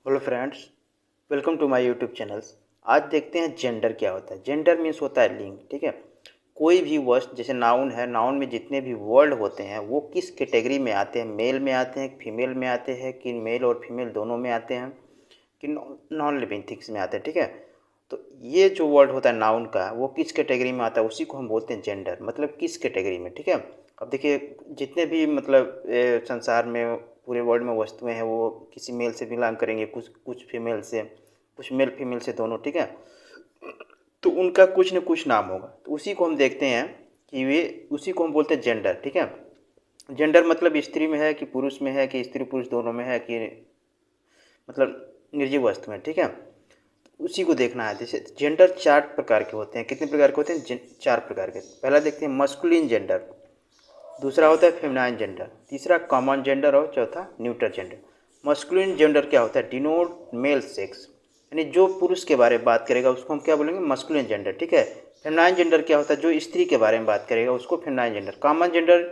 Hello friends, welcome to my YouTube channels. आज देखते हैं जेंडर क्या होता है। जेंडर मीन्स होता है लिंग। ठीक है, कोई भी वस्तु जैसे नाउन है, नाउन में जितने भी वर्ड होते हैं वो किस कैटेगरी में आते हैं, मेल में आते हैं, फीमेल में आते हैं, कि मेल और फीमेल दोनों में आते हैं, कि नॉन लिविंग थिंग्स में आते हैं। ठीक है, तो ये जो वर्ड होता है नाउन का वो किस कैटेगरी में आता है, उसी को हम बोलते हैं जेंडर, मतलब किस कैटेगरी में। ठीक है, अब देखिए जितने भी मतलब संसार में पूरे वर्ल्ड में वस्तुएं हैं वो किसी मेल से बिलोंग करेंगे, कुछ कुछ फीमेल से, कुछ मेल फीमेल से दोनों। ठीक है, तो उनका कुछ न कुछ नाम होगा, तो उसी को हम देखते हैं कि वे, उसी को हम बोलते हैं जेंडर। ठीक है, जेंडर मतलब स्त्री में है कि पुरुष में है, कि स्त्री पुरुष दोनों में है, कि मतलब निर्जीव वस्तु में। ठीक है, उसी को देखना है। जैसे जेंडर चार प्रकार के होते हैं। कितने प्रकार के होते हैं? चार प्रकार के। पहला देखते हैं मस्कुलिन जेंडर, दूसरा होता है फेमिनाइन जेंडर, तीसरा कॉमन जेंडर और चौथा न्यूट्रल जेंडर। मस्कुलिन जेंडर क्या होता है? डिनोट मेल सेक्स, यानी जो पुरुष के बारे में बात करेगा उसको हम क्या बोलेंगे? Masculine gender. ठीक है, फेमिनाइन जेंडर क्या होता है? जो स्त्री के बारे में बात करेगा उसको फेमिनाइन जेंडर। कॉमन जेंडर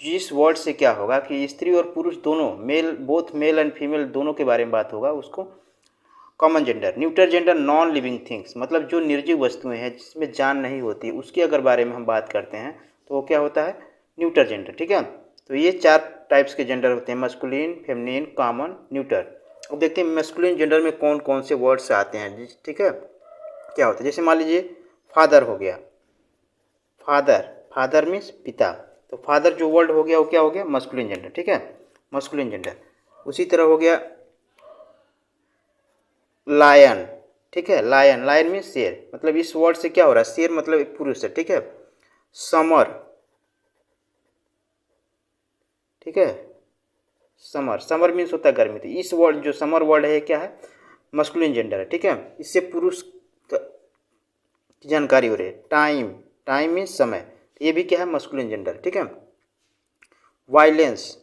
जिस वर्ड से क्या होगा कि स्त्री और पुरुष दोनों, male, both male and female दोनों के बारे में बात होगा, उसको common gender. Neutral gender non living things, मतलब जो निर्जीव वस्तुएं हैं जिसमें जान नहीं होती, उसके अगर बारे में हम बात करते हैं तो वो क्या होता है? Neutral gender. ठीक है, तो ये चार टाइप्स के जेंडर होते हैं, मस्कुलिन, फेमिनिन, कॉमन, न्यूट्रल। अब देखते हैं मस्कुलिन जेंडर में कौन कौन से वर्ड्स आते हैं। ठीक है, क्या होता है? जैसे मान लीजिए फादर हो गया, फादर, फादर मीन्स पिता, तो फादर जो वर्ड हो गया वो क्या हो गया? Masculine gender. ठीक है, मस्कुलिन जेंडर। उसी तरह हो गया लायन। ठीक है, लायन, लायन मीन्स शेर, मतलब इस वर्ड से क्या हो रहा है? शेर मतलब एक पुरुष है। ठीक है, समर। ठीक है, समर, समर मीन्स होता है गर्मी। तो इस वर्ड जो समर वर्ड है क्या है? मस्कुलिन जेंडर है। ठीक है, इससे पुरुष की जानकारी हो रही है। टाइम, टाइम मीन्स समय, तो ये भी क्या है? Masculine gender. ठीक है, वायलेंस,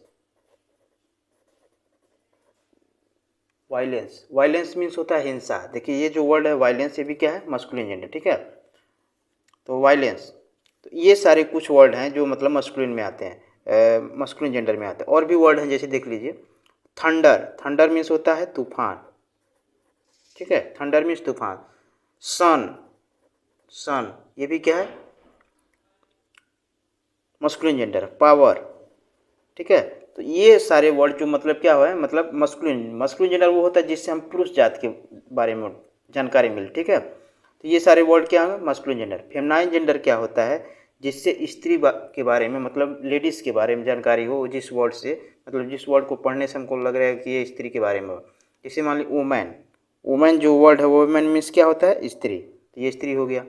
वायलेंस, वायलेंस मीन्स होता है हिंसा। देखिए ये जो वर्ड है वायलेंस, ये भी क्या है? Masculine gender. ठीक है, तो वायलेंस, तो ये सारे कुछ वर्ड हैं जो मतलब मस्कुलिन में आते हैं, मस्कुलिन जेंडर में आते हैं। और भी वर्ड हैं, जैसे देख लीजिए थंडर, थंडर मीन्स होता है तूफान। ठीक है, थंडर मीन्स तूफान। सन, सन, ये भी क्या है? Masculine gender. पावर। ठीक है, तो ये सारे वर्ड जो मतलब क्या है, मतलब मस्कुलिन, मस्कुलिन जेंडर वो होता है जिससे हम पुरुष जात के बारे में जानकारी मिले। ठीक है, तो ये सारे वर्ड क्या है? Masculine gender. फेमिनाइन जेंडर क्या होता है? जिससे स्त्री के बारे में, मतलब लेडीज़ के बारे में जानकारी हो, जिस वर्ड से, मतलब जिस वर्ड को पढ़ने से हमको लग रहा है कि ये स्त्री के बारे में हो। जैसे मान ली वुमेन, वुमेन जो वर्ड है वुमेन मीन्स क्या होता है? स्त्री, तो ये स्त्री हो गया।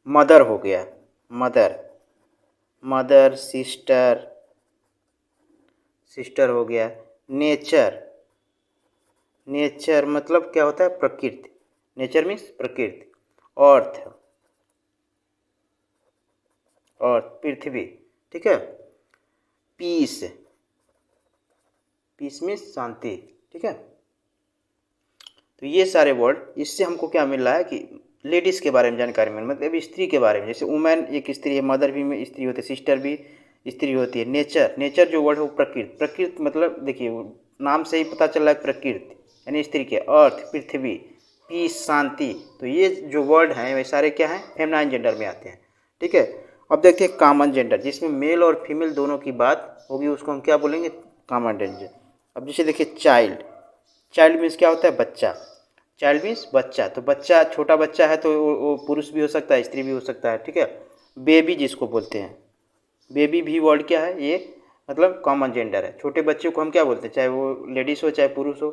मदर हो गया, मदर, मदर, सिस्टर, सिस्टर हो गया। नेचर, नेचर मतलब क्या होता है? प्रकृति, नेचर मीन्स प्रकृति। अर्थ, अर्थ पृथ्वी। ठीक है, पीस, पीस मीन्स शांति। ठीक है, तो ये सारे वर्ड, इससे हमको क्या मिल रहा है कि लेडीज़ के बारे में जानकारी मिल, मतलब स्त्री के बारे में। जैसे वुमेन एक स्त्री है, मदर भी में स्त्री होती है, सिस्टर भी स्त्री होती है। नेचर, नेचर जो वर्ड है वो प्रकृति, प्रकृति मतलब देखिए नाम से ही पता चल रहा है प्रकृति यानी स्त्री के। अर्थ पृथ्वी, पीस शांति, तो ये जो वर्ड हैं वे सारे क्या हैं? फेमिनाइन जेंडर में आते हैं। ठीक है, अब देखते हैं कॉमन जेंडर, जिसमें मेल और फीमेल दोनों की बात होगी, उसको हम क्या बोलेंगे? Common gender. अब जैसे देखिए चाइल्ड, चाइल्ड मीन्स क्या होता है? बच्चा, चाइल्ड मीन्स बच्चा, तो बच्चा, छोटा बच्चा है तो वो पुरुष भी हो सकता है, स्त्री भी हो सकता है। ठीक है, बेबी जिसको बोलते हैं, बेबी भी वर्ड क्या है? ये मतलब कॉमन जेंडर है। छोटे बच्चे को हम क्या बोलते हैं? चाहे वो लेडीज़ हो चाहे पुरुष हो,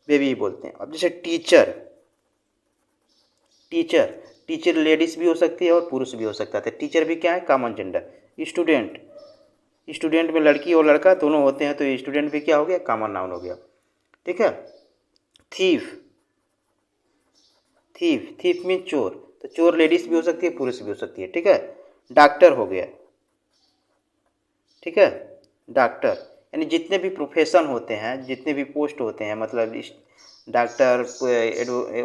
बेबी ही बोलते हैं। अब जैसे टीचर, टीचर, टीचर लेडीज़ भी हो सकती है और पुरुष भी हो सकता है, टीचर भी क्या है? Common gender. स्टूडेंट, स्टूडेंट में लड़की और लड़का दोनों होते हैं, तो स्टूडेंट भी क्या हो गया? कॉमन नाउन हो गया। ठीक है, थीफ, थीफ, थीफ मीन चोर, तो चोर लेडीज भी हो सकती है पुरुष भी हो सकती है। ठीक है, डॉक्टर हो गया। ठीक है, डॉक्टर, यानी जितने भी प्रोफेशन होते हैं, जितने भी पोस्ट होते हैं, मतलब डॉक्टर,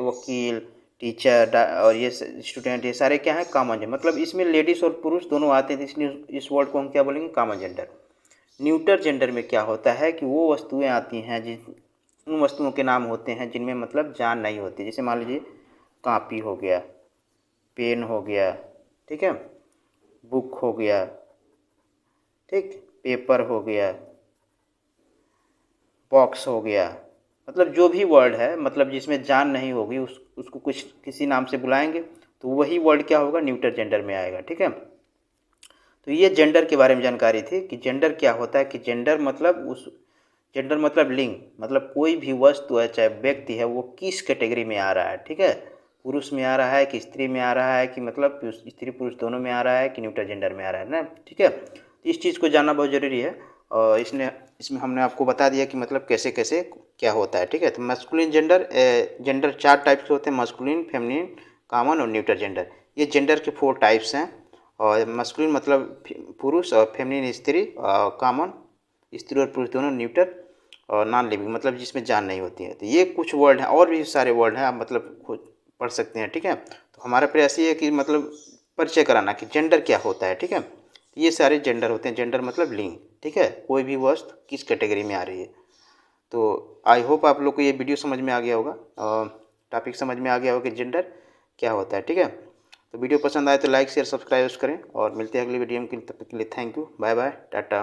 वकील, टीचर और ये स्टूडेंट, ये सारे क्या है? कॉमन जेंडर, मतलब इसमें लेडीज़ और पुरुष दोनों आते हैं, इसलिए इस वर्ड को हम क्या बोलेंगे? Common gender. न्यूट्रल जेंडर में क्या होता है कि वो वस्तुएं आती हैं उन वस्तुओं के नाम होते हैं जिनमें मतलब जान नहीं होती। जैसे मान लीजिए कॉपी हो गया, पेन हो गया, ठीक है, बुक हो गया, ठीक, पेपर हो गया, बॉक्स हो गया। मतलब जो भी वर्ड है मतलब जिसमें जान नहीं होगी उसको कुछ किसी नाम से बुलाएंगे तो वही वर्ड क्या होगा, न्यूटर जेंडर में आएगा। ठीक है, तो ये जेंडर के बारे में जानकारी थी कि जेंडर क्या होता है, कि जेंडर मतलब लिंग, मतलब कोई भी वस्तु है चाहे व्यक्ति है वो किस कैटेगरी में आ रहा है। ठीक है, पुरुष में आ रहा है कि स्त्री में आ रहा है, कि मतलब स्त्री पुरुष दोनों में आ रहा है, कि न्यूटर जेंडर में आ रहा है ना। ठीक है, तो इस चीज़ को जानना बहुत ज़रूरी है। और इसमें हमने आपको बता दिया कि मतलब कैसे कैसे क्या होता है। ठीक है, तो मस्कुलिन जेंडर 4 टाइप्स के होते हैं, मस्कुलिन, फेमिनिन, कॉमन और न्यूटर जेंडर। ये जेंडर के 4 टाइप्स हैं। और मस्कुलिन मतलब पुरुष, और फेमिनिन स्त्री, और कॉमन स्त्री और पुरुष दोनों, न्यूटर और नॉन लिविंग मतलब जिसमें जान नहीं होती है। तो ये कुछ वर्ड हैं, और भी सारे वर्ड हैं, आप मतलब खुद पढ़ सकते हैं। ठीक है, तो हमारा प्रयास ये है कि मतलब परिचय कराना कि जेंडर क्या होता है। ठीक है, ये सारे जेंडर होते हैं। जेंडर मतलब लिंग। ठीक है, कोई भी वस्तु किस कैटेगरी में आ रही है। तो आई होप आप लोग को ये वीडियो समझ में आ गया होगा, और टॉपिक समझ में आ गया होगा कि जेंडर क्या होता है। ठीक है, तो वीडियो पसंद आए तो लाइक शेयर सब्सक्राइब करें, और मिलते हैं अगली वीडियो में। तब तक के लिए thank you, bye bye, Tata.